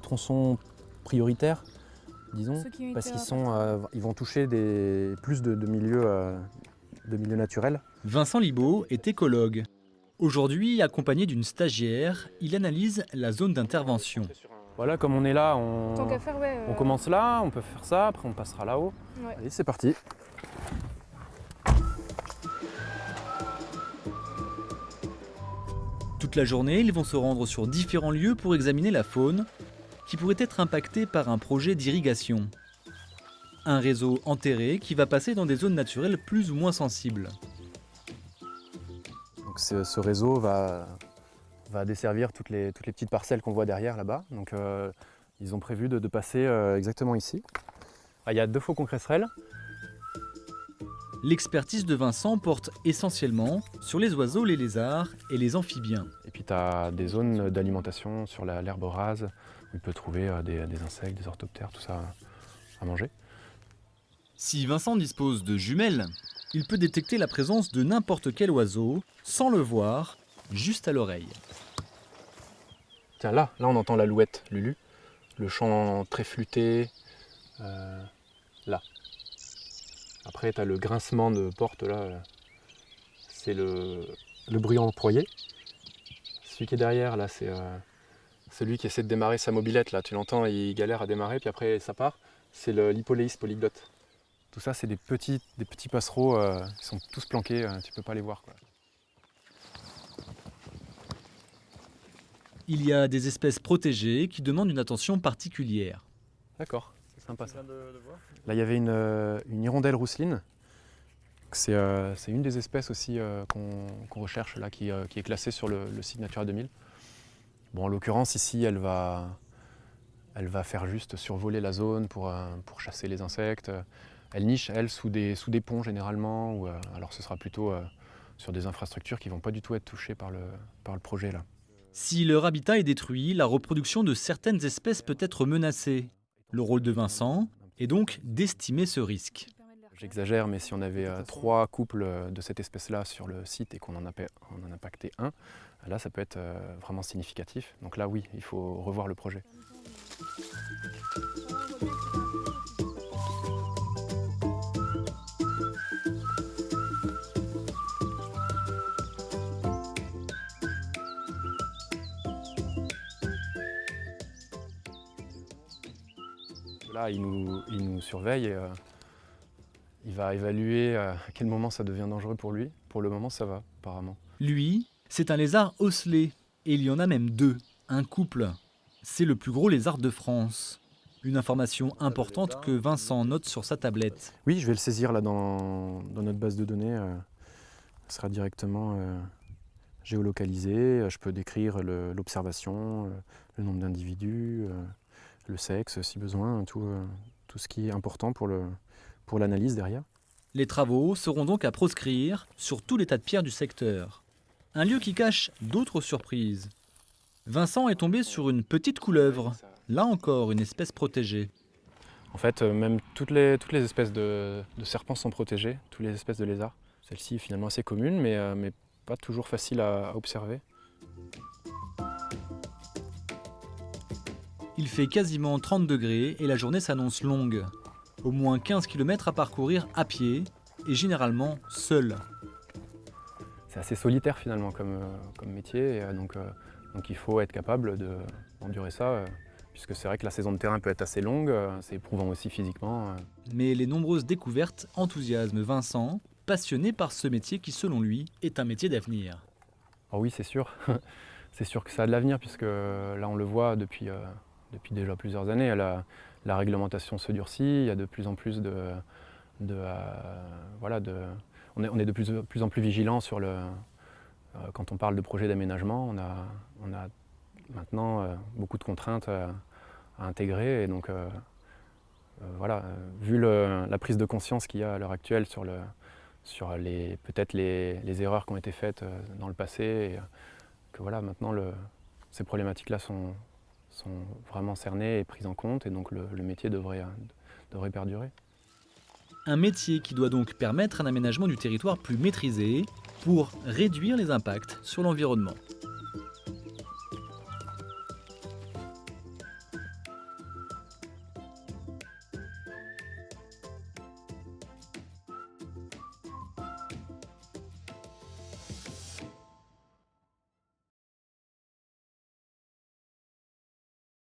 tronçons prioritaires, disons, parce qu'ils vont toucher plus de milieux naturels. Vincent Libaud est écologue. Aujourd'hui, accompagné d'une stagiaire, il analyse la zone d'intervention. Voilà, comme on est là, Tant qu'à faire, ouais, on commence là, on peut faire ça, après on passera là-haut. Ouais. Allez, c'est parti. Toute la journée, ils vont se rendre sur différents lieux pour examiner la faune qui pourrait être impactée par un projet d'irrigation. Un réseau enterré qui va passer dans des zones naturelles plus ou moins sensibles. Donc ce réseau va desservir toutes les petites parcelles qu'on voit derrière là-bas. Donc ils ont prévu de passer exactement ici. Il y a 2 faucons cresserelles. L'expertise de Vincent porte essentiellement sur les oiseaux, les lézards et les amphibiens. Et puis tu as des zones d'alimentation sur l'herbe rase où il peut trouver des insectes, des orthoptères, tout ça à manger. Si Vincent dispose de jumelles, il peut détecter la présence de n'importe quel oiseau sans le voir, juste à l'oreille. Tiens, là on entend l'alouette, Lulu. Le chant très flûté, là. Après, tu as le grincement de porte, là. C'est le bruyant proyer. Celui qui est derrière, là, c'est celui qui essaie de démarrer sa mobilette. Là, tu l'entends, il galère à démarrer, puis après, ça part. C'est l'Hippoléis polyglotte. Tout ça, c'est des petits passereaux qui sont tous planqués, tu peux pas les voir, quoi. Il y a des espèces protégées qui demandent une attention particulière. D'accord, c'est sympa ça. Là, il y avait une hirondelle rousseline. C'est une des espèces aussi qu'on recherche là, qui est classée sur le site Natura 2000. Bon, en l'occurrence, ici, elle va faire juste survoler la zone pour chasser les insectes. Elle niche, elle, sous des ponts généralement, ou alors ce sera plutôt sur des infrastructures qui ne vont pas du tout être touchées par le projet là. Si leur habitat est détruit, la reproduction de certaines espèces peut être menacée. Le rôle de Vincent est donc d'estimer ce risque. J'exagère, mais si on avait 3 couples de cette espèce-là sur le site et qu'on en impactait un, là ça peut être vraiment significatif. Donc là oui, il faut revoir le projet. Là, il nous surveille et il va évaluer à quel moment ça devient dangereux pour lui. Pour le moment, ça va, apparemment. Lui, c'est un lézard osselet, et il y en a même 2, un couple. C'est le plus gros lézard de France. Une information importante que Vincent note sur sa tablette. Oui, je vais le saisir là dans notre base de données. Il sera directement géolocalisé. Je peux décrire l'observation, le nombre d'individus, le sexe si besoin, tout ce qui est important pour l'analyse derrière. Les travaux seront donc à proscrire sur tous les tas de pierres du secteur. Un lieu qui cache d'autres surprises. Vincent est tombé sur une petite couleuvre, là encore une espèce protégée. En fait, même toutes les espèces de serpents sont protégées, toutes les espèces de lézards. Celle-ci est finalement assez commune, mais pas toujours facile à observer. Il fait quasiment 30 degrés et la journée s'annonce longue. Au moins 15 km à parcourir à pied et généralement seul. C'est assez solitaire finalement comme métier, et donc il faut être capable d'endurer ça, puisque c'est vrai que la saison de terrain peut être assez longue, c'est éprouvant aussi physiquement. Mais les nombreuses découvertes enthousiasment Vincent, passionné par ce métier qui selon lui est un métier d'avenir. Oh oui, c'est sûr. C'est sûr que ça a de l'avenir, puisque là on le voit depuis déjà plusieurs années, la réglementation se durcit, il y a de plus en plus on est de plus en plus vigilant sur quand on parle de projet d'aménagement, on a maintenant beaucoup de contraintes à intégrer, et donc vu la prise de conscience qu'il y a à l'heure actuelle sur peut-être les erreurs qui ont été faites dans le passé, et que voilà, maintenant ces problématiques-là sont vraiment cernées et prises en compte, et donc le métier devrait perdurer. Un métier qui doit donc permettre un aménagement du territoire plus maîtrisé pour réduire les impacts sur l'environnement.